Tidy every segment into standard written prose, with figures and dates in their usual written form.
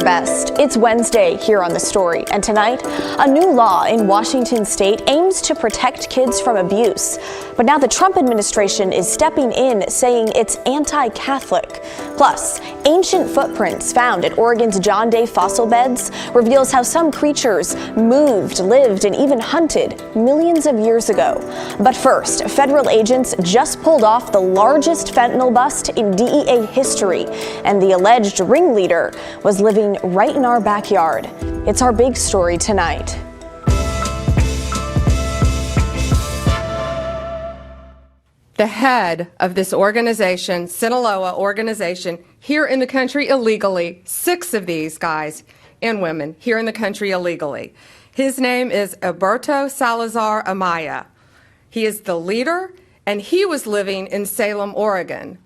best. It's Wednesday here on The Story, and tonight, a new law in Washington state aims to protect kids from abuse. But now the Trump administration is stepping in, saying it's anti-Catholic. Plus, ancient footprints found at Oregon's John Day fossil beds reveals how some creatures moved, lived, and even hunted millions of years ago. But first, federal agents just pulled off the largest fentanyl bust in DEA history, and the alleged ringleader was living right in our backyard. It's our big story tonight. The head of this organization, Sinaloa organization, here in the country illegally, 6 of these guys and women here in the country illegally. His name is Heriberto Amaya. He is the leader, and he was living in Salem, Oregon.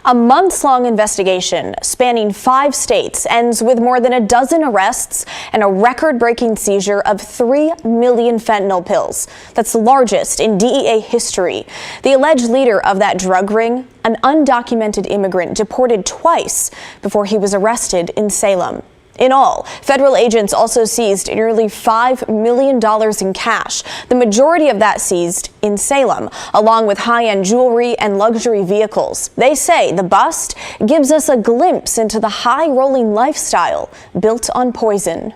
A months-long investigation spanning 5 states ends with more than a dozen arrests and a record-breaking seizure of 3 million fentanyl pills. That's the largest in DEA history. The alleged leader of that drug ring, an undocumented immigrant deported twice before he was arrested in Salem. In all, federal agents also seized nearly $5 million in cash, the majority of that seized in Salem, along with high-end jewelry and luxury vehicles. They say the bust gives us a glimpse into the high-rolling lifestyle built on poison.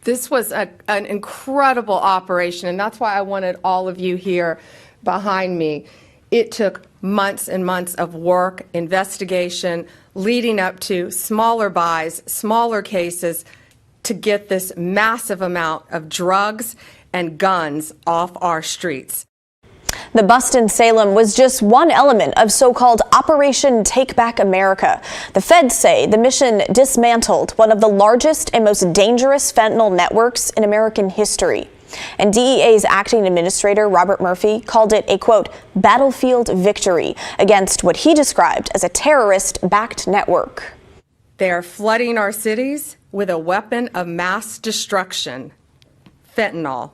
This was an incredible operation, and that's why I wanted all of you here behind me. It took months and months of work, investigation, leading up to smaller buys, smaller cases, to get this massive amount of drugs and guns off our streets. The bust in Salem was just one element of so-called Operation Takeback America. The feds say the mission dismantled one of the largest and most dangerous fentanyl networks in American history. And DEA's acting administrator, Robert Murphy, called it a, quote, battlefield victory against what he described as a terrorist-backed network. They are flooding our cities with a weapon of mass destruction, fentanyl.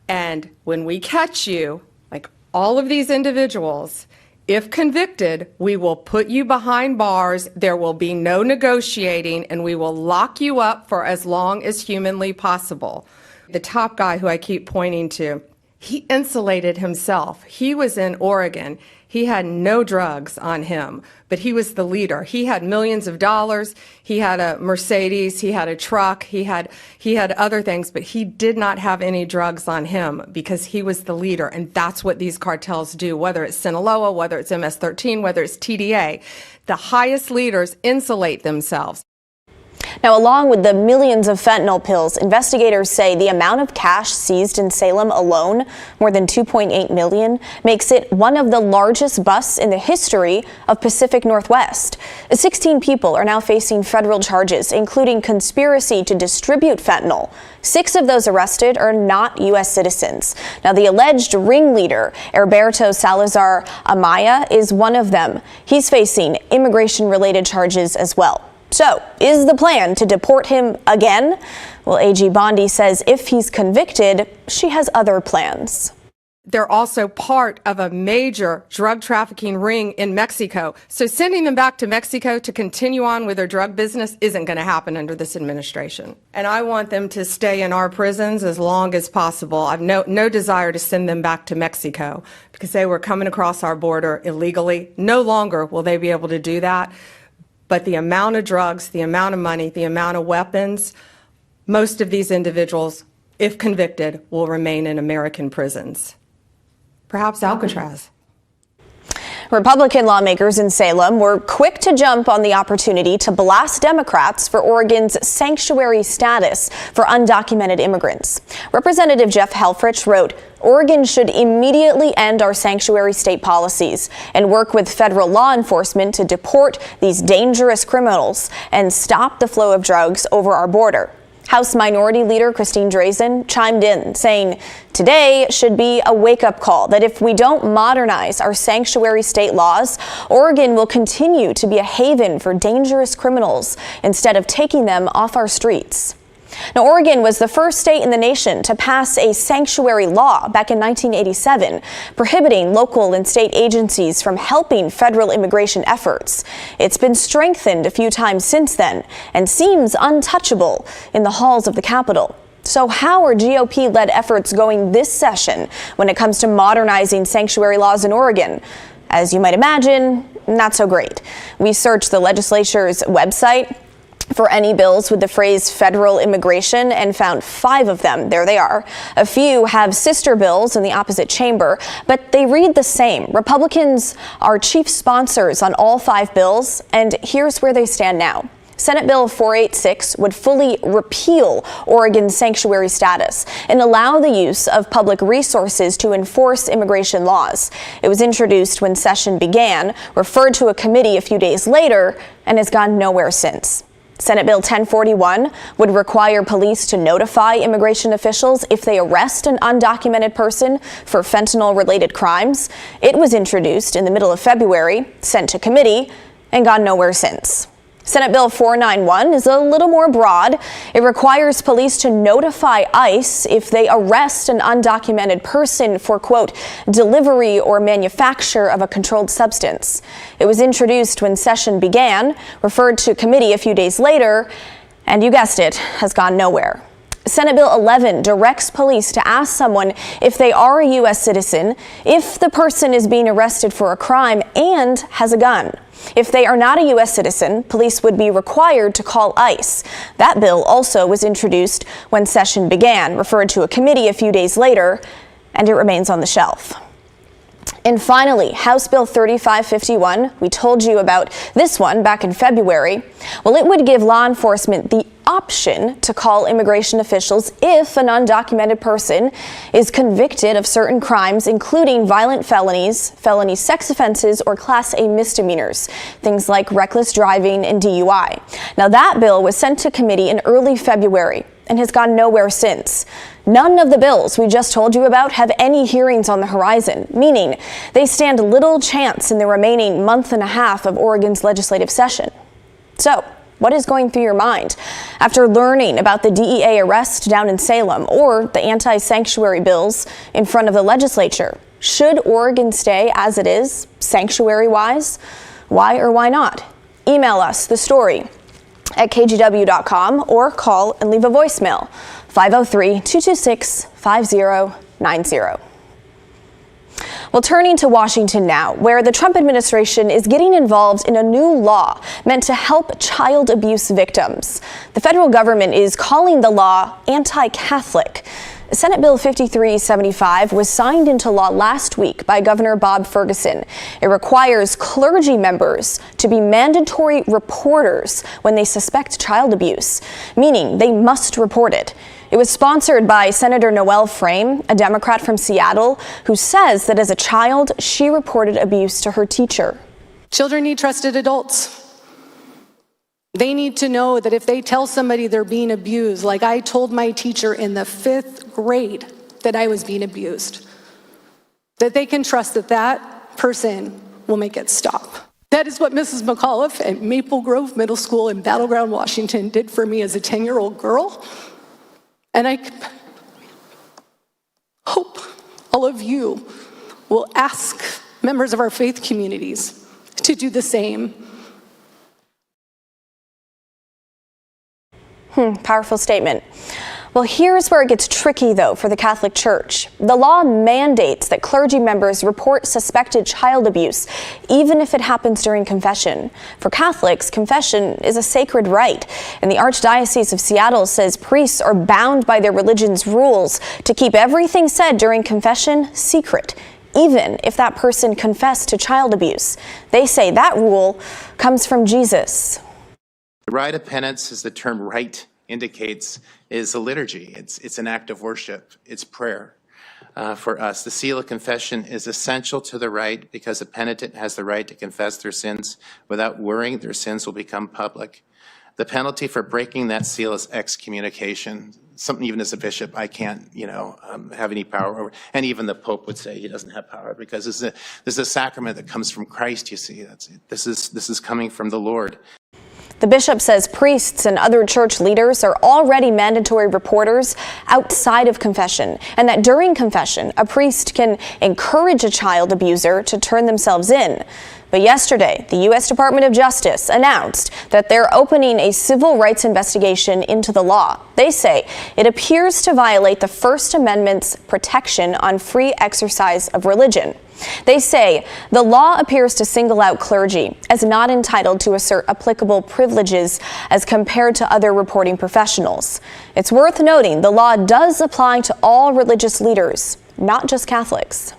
And when we catch you, like all of these individuals, if convicted, we will put you behind bars, there will be no negotiating, and we will lock you up for as long as humanly possible. The top guy who I keep pointing to, he insulated himself. He was in Oregon. He had no drugs on him, but he was the leader. He had millions of dollars. He had a Mercedes. He had a truck. He had other things, but he did not have any drugs on him because he was the leader. And that's what these cartels do, whether it's Sinaloa, whether it's MS-13, whether it's TDA. The highest leaders insulate themselves. Now, along with the millions of fentanyl pills, investigators say the amount of cash seized in Salem alone, more than $2.8 million, makes it one of the largest busts in the history of Pacific Northwest. 16 people are now facing federal charges, including conspiracy to distribute fentanyl. 6 of those arrested are not U.S. citizens. Now, the alleged ringleader, Heriberto Amaya, is one of them. He's facing immigration-related charges as well. So, is the plan to deport him again? Well, AG Bondi says if he's convicted, she has other plans. They're also part of a major drug trafficking ring in Mexico. So sending them back to Mexico to continue on with their drug business isn't going to happen under this administration. And I want them to stay in our prisons as long as possible. I've no desire to send them back to Mexico because they were coming across our border illegally. No longer will they be able to do that. But the amount of drugs, the amount of money, the amount of weapons, most of these individuals, if convicted, will remain in American prisons. Perhaps Alcatraz. Republican lawmakers in Salem were quick to jump on the opportunity to blast Democrats for Oregon's sanctuary status for undocumented immigrants. Representative Jeff Helfrich wrote, Oregon should immediately end our sanctuary state policies and work with federal law enforcement to deport these dangerous criminals and stop the flow of drugs over our border. House Minority Leader Christine Drazen chimed in, saying, today should be a wake-up call that if we don't modernize our sanctuary state laws, Oregon will continue to be a haven for dangerous criminals instead of taking them off our streets. Now, Oregon was the first state in the nation to pass a sanctuary law back in 1987, prohibiting local and state agencies from helping federal immigration efforts. It's been strengthened a few times since then and seems untouchable in the halls of the Capitol. So how are GOP-led efforts going this session when it comes to modernizing sanctuary laws in Oregon? As you might imagine, not so great. We searched the legislature's website for any bills with the phrase federal immigration and found 5 of them. There they are. A few have sister bills in the opposite chamber, but they read the same. Republicans are chief sponsors on all 5 bills, and here's where they stand now. Senate Bill 486 would fully repeal Oregon's sanctuary status and allow the use of public resources to enforce immigration laws. It was introduced when session began, referred to a committee a few days later, and has gone nowhere since. Senate Bill 1041 would require police to notify immigration officials if they arrest an undocumented person for fentanyl-related crimes. It was introduced in the middle of February, sent to committee, and gone nowhere since. Senate Bill 491 is a little more broad. It requires police to notify ICE if they arrest an undocumented person for, quote, delivery or manufacture of a controlled substance. It was introduced when session began, referred to committee a few days later, and you guessed it, has gone nowhere. Senate Bill 11 directs police to ask someone if they are a U.S. citizen, if the person is being arrested for a crime and has a gun. If they are not a U.S. citizen, police would be required to call ICE. That bill also was introduced when session began, referred to a committee a few days later, and it remains on the shelf. And finally, House Bill 3551, we told you about this one back in February. Well, it would give law enforcement the option to call immigration officials if an undocumented person is convicted of certain crimes, including violent felonies, felony sex offenses, or Class A misdemeanors, things like reckless driving and DUI. Now, that bill was sent to committee in early February and has gone nowhere since. None of the bills we just told you about have any hearings on the horizon, meaning they stand little chance in the remaining month and a half of Oregon's legislative session. So, what is going through your mind after learning about the DEA arrest down in Salem or the anti-sanctuary bills in front of the legislature? Should Oregon stay as it is, sanctuary-wise? Why or why not? Email us the story at kgw.com or call and leave a voicemail, 503-226-5090. Well, turning to Washington now, where the Trump administration is getting involved in a new law meant to help child abuse victims. The federal government is calling the law anti-Catholic. Senate Bill 5375 was signed into law last week by Governor Bob Ferguson. It requires clergy members to be mandatory reporters when they suspect child abuse, meaning they must report it. It was sponsored by Senator Noel Frame, a Democrat from Seattle, who says that as a child, she reported abuse to her teacher. Children need trusted adults. They need to know that if they tell somebody they're being abused, like I told my teacher in the 5th grade that I was being abused, that they can trust that that person will make it stop. That is what Mrs. McAuliffe at Maple Grove Middle School in Battleground, Washington did for me as a 10-year-old girl. And I hope all of you will ask members of our faith communities to do the same. Powerful statement. Well, here's where it gets tricky, though, for the Catholic Church. The law mandates that clergy members report suspected child abuse, even if it happens during confession. For Catholics, confession is a sacred right, and the Archdiocese of Seattle says priests are bound by their religion's rules to keep everything said during confession secret, even if that person confessed to child abuse. They say that rule comes from Jesus. The rite of penance, as the term rite indicates, is a liturgy. It's an act of worship. It's prayer for us. The seal of confession is essential to the rite because the penitent has the right to confess their sins without worrying their sins will become public. The penalty for breaking that seal is excommunication. Something even as a bishop, I can't, have any power over. And even the Pope would say he doesn't have power because this is a sacrament that comes from Christ. You see, this is coming from the Lord. The bishop says priests and other church leaders are already mandatory reporters outside of confession, and that during confession, a priest can encourage a child abuser to turn themselves in. But yesterday, the U.S. Department of Justice announced that they're opening a civil rights investigation into the law. They say it appears to violate the First Amendment's protection on free exercise of religion. They say the law appears to single out clergy as not entitled to assert applicable privileges as compared to other reporting professionals. It's worth noting the law does apply to all religious leaders, not just Catholics.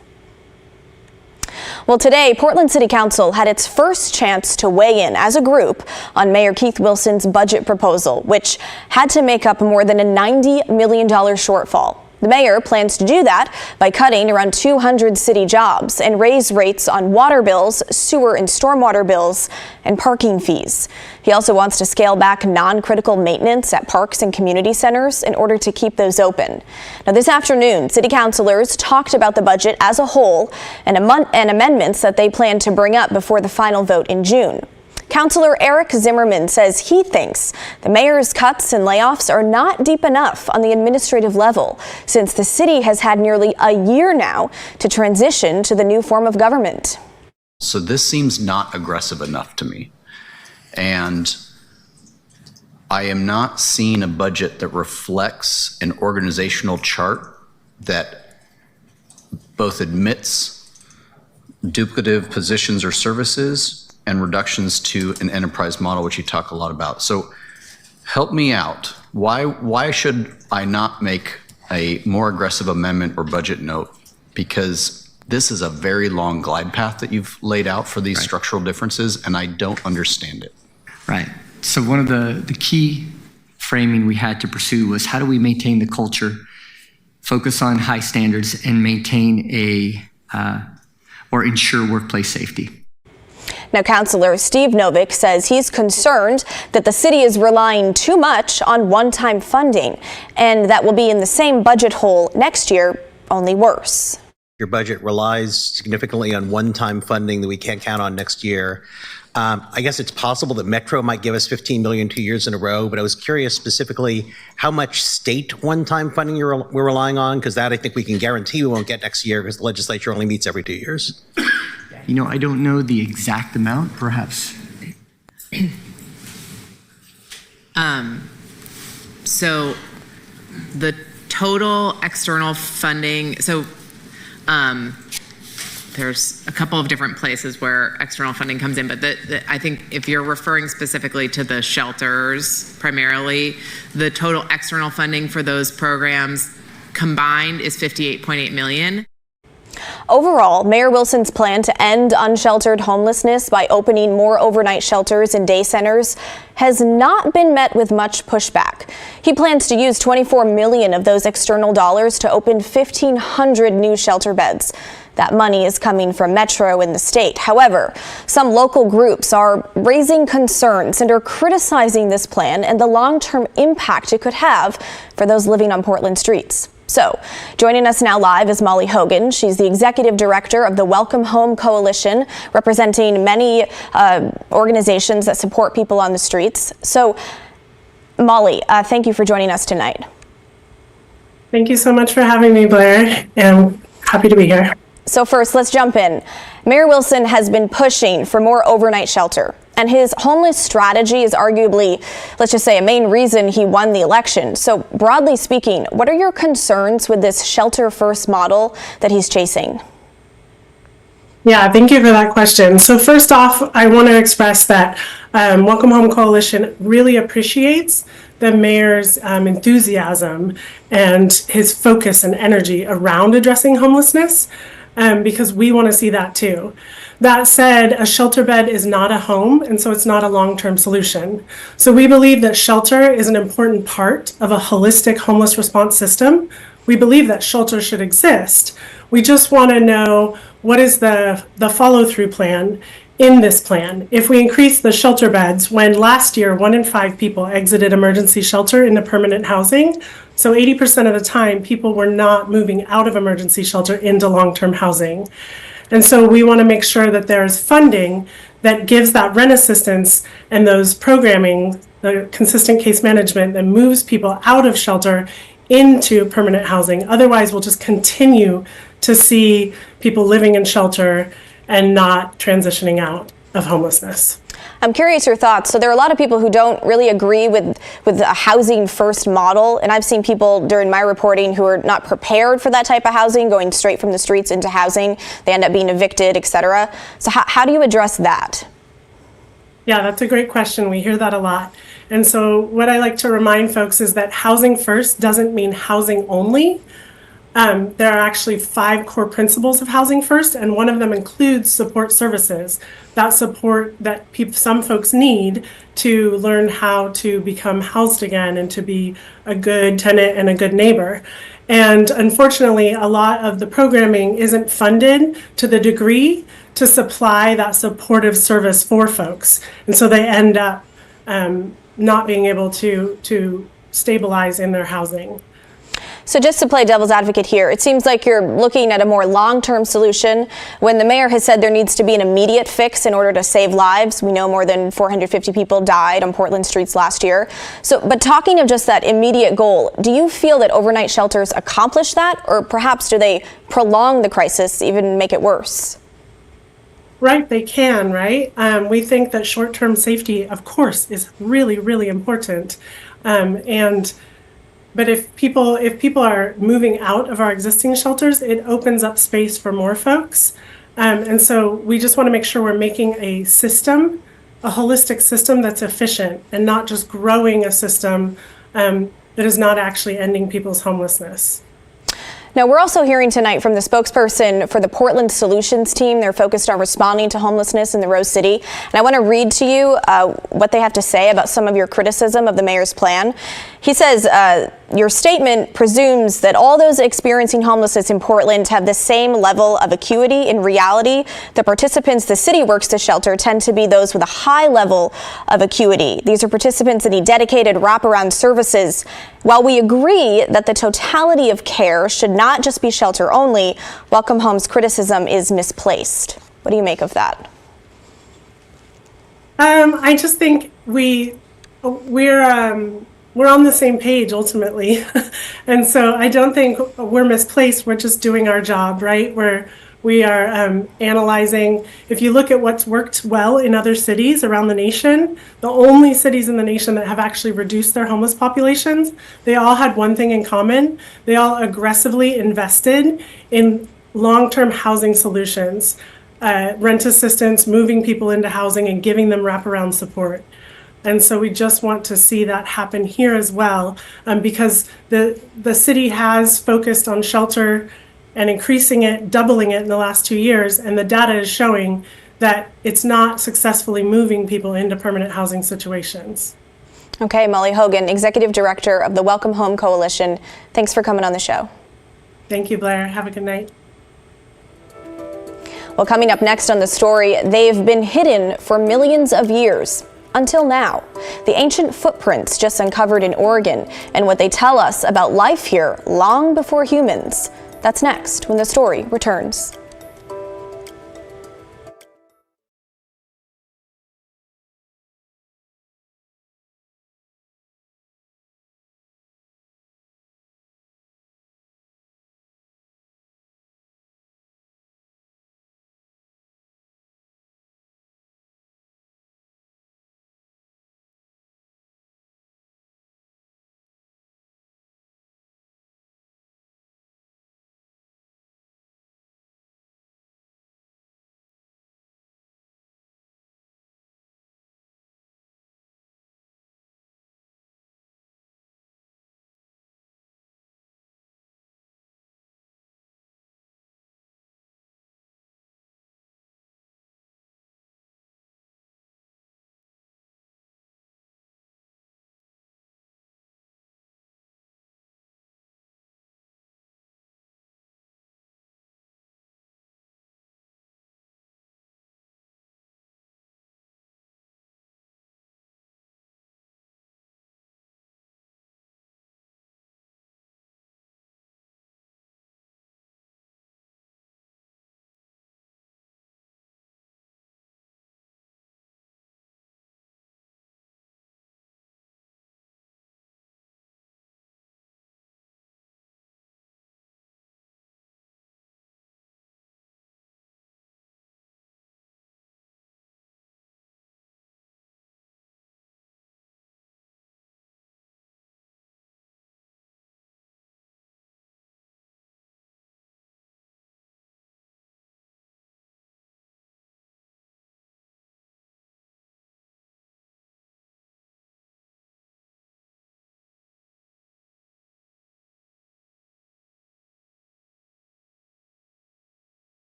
Well, today, Portland City Council had its first chance to weigh in as a group on Mayor Keith Wilson's budget proposal, which had to make up more than a $90 million shortfall. The mayor plans to do that by cutting around 200 city jobs and raise rates on water bills, sewer and stormwater bills, and parking fees. He also wants to scale back non-critical maintenance at parks and community centers in order to keep those open. Now, this afternoon, city councilors talked about the budget as a whole and amendments that they plan to bring up before the final vote in June. Councilor Eric Zimmerman says he thinks the mayor's cuts and layoffs are not deep enough on the administrative level, since the city has had nearly a year now to transition to the new form of government. So this seems not aggressive enough to me. And I am not seeing a budget that reflects an organizational chart that both admits duplicative positions or services and reductions to an enterprise model, which you talk a lot about. So help me out. Why should I not make a more aggressive amendment or budget note? Because this is a very long glide path that you've laid out for these structural differences, and I don't understand it. Right. So one of the key framing we had to pursue was how do we maintain the culture, focus on high standards, and maintain or ensure workplace safety. Now, Councilor Steve Novick says he's concerned that the city is relying too much on one-time funding, and that will be in the same budget hole next year, only worse. Your budget relies significantly on one-time funding that we can't count on next year. I guess it's possible that Metro might give us $15 million 2 years in a row, but I was curious specifically how much state one-time funding we're relying on, because that I think we can guarantee we won't get next year because the legislature only meets every 2 years. You know, I don't know the exact amount, perhaps. So the total external funding, there's a couple of different places where external funding comes in, but I think if you're referring specifically to the shelters primarily, the total external funding for those programs combined is $58.8 million. Overall, Mayor Wilson's plan to end unsheltered homelessness by opening more overnight shelters and day centers has not been met with much pushback. He plans to use $24 million of those external dollars to open 1,500 new shelter beds. That money is coming from Metro and the state. However, some local groups are raising concerns and are criticizing this plan and the long-term impact it could have for those living on Portland streets. So, joining us now live is Molly Hogan. She's the executive director of the Welcome Home Coalition, representing many organizations that support people on the streets. So, Molly, thank you for joining us tonight. Thank you so much for having me, Blair. I'm happy to be here. So first, let's jump in. Mayor Wilson has been pushing for more overnight shelter, and his homeless strategy is arguably, let's just say, a main reason he won the election. So broadly speaking, what are your concerns with this shelter-first model that he's chasing? Yeah, thank you for that question. So first off, I want to express that Welcome Home Coalition really appreciates the mayor's enthusiasm and his focus and energy around addressing homelessness. Because we want to see that too. That said, a shelter bed is not a home, and so it's not a long-term solution. So we believe that shelter is an important part of a holistic homeless response system. We believe that shelter should exist. We just want to know what is the follow-through plan in this plan. If we increase the shelter beds, when last year 1 in 5 people exited emergency shelter into permanent housing, so 80% of the time people were not moving out of emergency shelter into long-term housing. And so we want to make sure that there's funding that gives that rent assistance and those programming, the consistent case management that moves people out of shelter into permanent housing. Otherwise, we'll just continue to see people living in shelter and not transitioning out of homelessness. I'm curious your thoughts. So there are a lot of people who don't really agree with a housing first model. And I've seen people during my reporting who are not prepared for that type of housing, going straight from the streets into housing. They end up being evicted, et cetera. So how do you address that? Yeah, that's a great question. We hear that a lot. And so what I like to remind folks is that housing first doesn't mean housing only. There are actually 5 core principles of housing first, and one of them includes support services. That support that some folks need to learn how to become housed again and to be a good tenant and a good neighbor. And unfortunately, a lot of the programming isn't funded to the degree to supply that supportive service for folks. And so they end up not being able to stabilize in their housing. So just to play devil's advocate here, it seems like you're looking at a more long-term solution when the mayor has said there needs to be an immediate fix in order to save lives. We know more than 450 people died on Portland streets last year. But talking of just that immediate goal, do you feel that overnight shelters accomplish that, or perhaps do they prolong the crisis, even make it worse? Right, they can, right? We think that short-term safety, of course, is really, really important. But if people are moving out of our existing shelters, it opens up space for more folks. And so we just want to make sure we're making a system, a holistic system that's efficient and not just growing a system that is not actually ending people's homelessness. Now, we're also hearing tonight from the spokesperson for the Portland Solutions team. They're focused on responding to homelessness in the Rose City. And I want to read to you what they have to say about some of your criticism of the mayor's plan. He says, your statement presumes that all those experiencing homelessness in Portland have the same level of acuity. In reality, the participants the city works to shelter tend to be those with a high level of acuity. These are participants that need dedicated wraparound services. While we agree that the totality of care should not just be shelter only, Welcome Home's criticism is misplaced. What do you make of that? I just think we're on the same page ultimately. And so I don't think we're misplaced. We're just doing our job, right? We are analyzing. If you look at what's worked well in other cities around the nation, the only cities in the nation that have actually reduced their homeless populations, they all had one thing in common. They all aggressively invested in long-term housing solutions, rent assistance, moving people into housing and giving them wraparound support. And so we just want to see that happen here as well, because the city has focused on shelter and increasing it, doubling it in the last 2 years, and the data is showing that it's not successfully moving people into permanent housing situations. Okay, Molly Hogan, Executive Director of the Welcome Home Coalition. Thanks for coming on the show. Thank you, Blair. Have a good night. Well, coming up next on the story, they've been hidden for millions of years. Until now, the ancient footprints just uncovered in Oregon and what they tell us about life here long before humans. That's next when the story returns.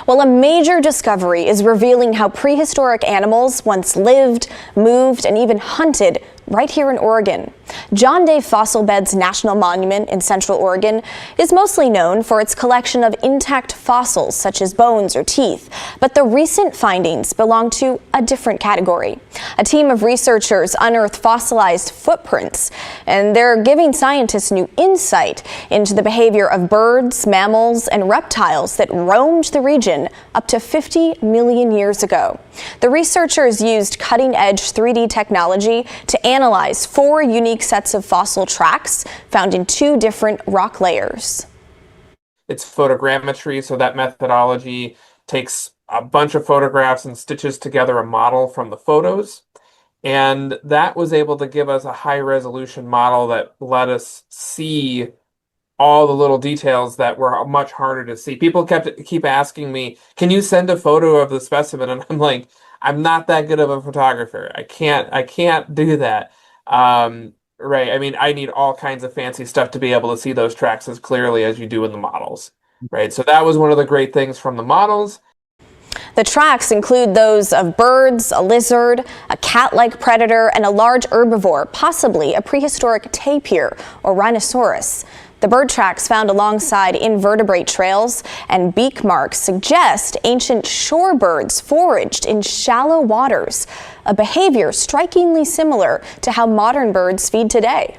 Well, a major discovery is revealing how prehistoric animals once lived, moved, and even hunted right here in Oregon. John Day Fossil Beds National Monument in Central Oregon is mostly known for its collection of intact fossils such as bones or teeth, but the recent findings belong to a different category. A team of researchers unearthed fossilized footprints, and they're giving scientists new insight into the behavior of birds, mammals, and reptiles that roamed the region up to 50 million years ago. The researchers used cutting-edge 3D technology to analyze 4 unique sets of fossil tracks found in 2 different rock layers. It's photogrammetry, so that methodology takes a bunch of photographs and stitches together a model from the photos. And that was able to give us a high resolution model that let us see all the little details that were much harder to see. People keep asking me, "Can you send a photo of the specimen?" And I'm like, "I'm not that good of a photographer. I can't do that." Right. I mean, I need all kinds of fancy stuff to be able to see those tracks as clearly as you do in the models. Right. So that was one of the great things from the models. The tracks include those of birds, a lizard, a cat-like predator, and a large herbivore, possibly a prehistoric tapir or rhinoceros. The bird tracks found alongside invertebrate trails and beak marks suggest ancient shorebirds foraged in shallow waters, a behavior strikingly similar to how modern birds feed today.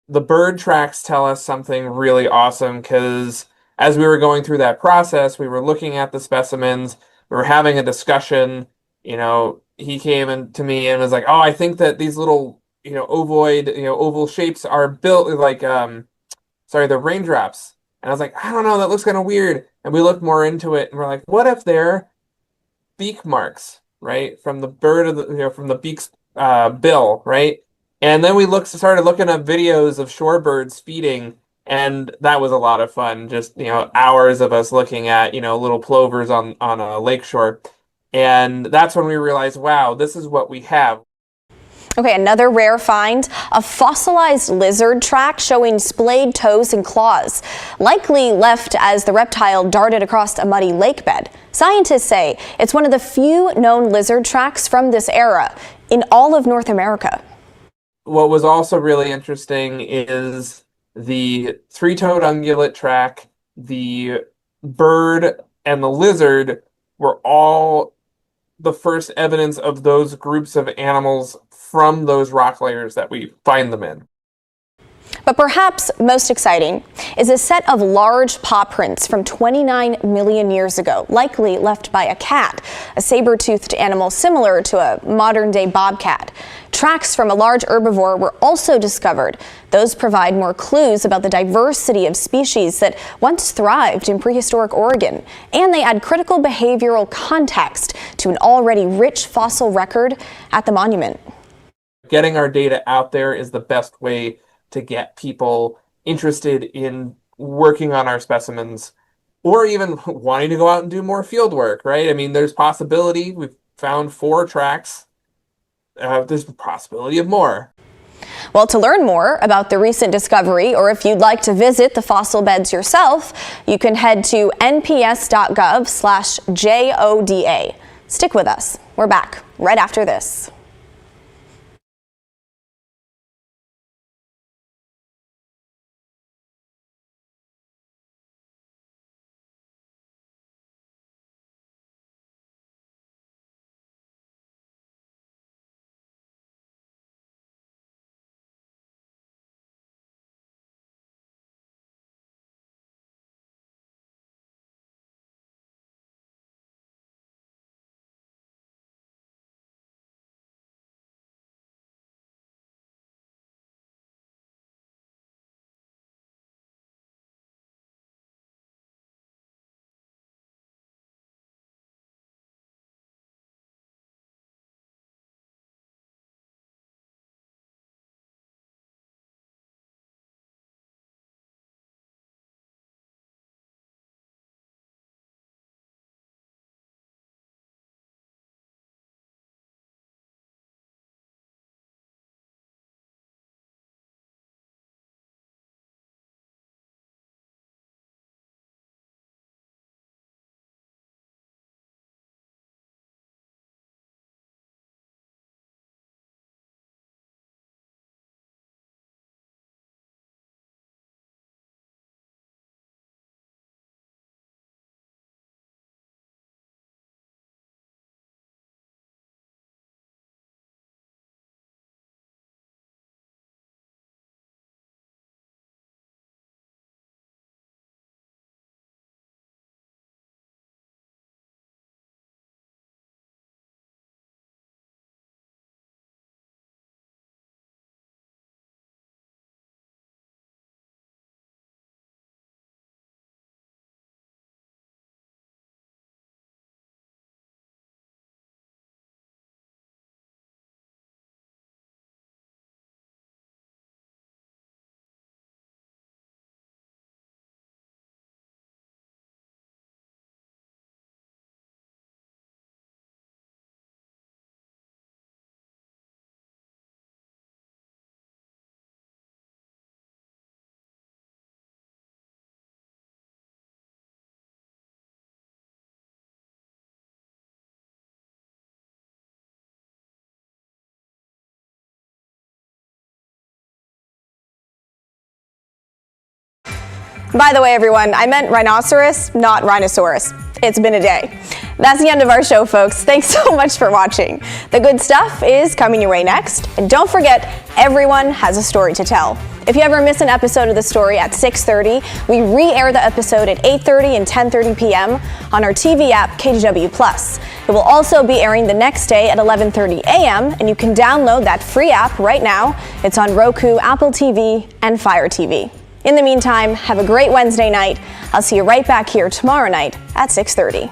The bird tracks tell us something really awesome because as we were going through that process, we were looking at the specimens, we were having a discussion. He came in to me and was like, "Oh, I think that these little, oval shapes are built like, they're raindrops." And I was like, "I don't know, that looks kind of weird." And we looked more into it and we're like, what if they're beak marks, right? From the bird from the beak's bill, right? And then we started looking at videos of shorebirds feeding, and that was a lot of fun. Just, hours of us looking at, little plovers on a lakeshore. And that's when we realized, wow, this is what we have. Okay, another rare find, a fossilized lizard track showing splayed toes and claws, likely left as the reptile darted across a muddy lake bed. Scientists say it's one of the few known lizard tracks from this era in all of North America. What was also really interesting is the 3-toed ungulate track, the bird, and the lizard were all the first evidence of those groups of animals from those rock layers that we find them in. But perhaps most exciting is a set of large paw prints from 29 million years ago, likely left by a cat, a saber-toothed animal similar to a modern-day bobcat. Tracks from a large herbivore were also discovered. Those provide more clues about the diversity of species that once thrived in prehistoric Oregon, and they add critical behavioral context to an already rich fossil record at the monument. Getting our data out there is the best way to get people interested in working on our specimens or even wanting to go out and do more field work, right? I mean, there's possibility. We've found 4 tracks. There's a possibility of more. Well, to learn more about the recent discovery, or if you'd like to visit the fossil beds yourself, you can head to nps.gov/JODA. Stick with us. We're back right after this. By the way, everyone, I meant rhinoceros, not rhinoceros. It's been a day. That's the end of our show, folks. Thanks so much for watching. The good stuff is coming your way next. And don't forget, everyone has a story to tell. If you ever miss an episode of The Story at 6:30, we re-air the episode at 8:30 and 10:30 p.m. on our TV app, KGW+. It will also be airing the next day at 11:30 a.m., and you can download that free app right now. It's on Roku, Apple TV, and Fire TV. In the meantime, have a great Wednesday night. I'll see you right back here tomorrow night at 6:30.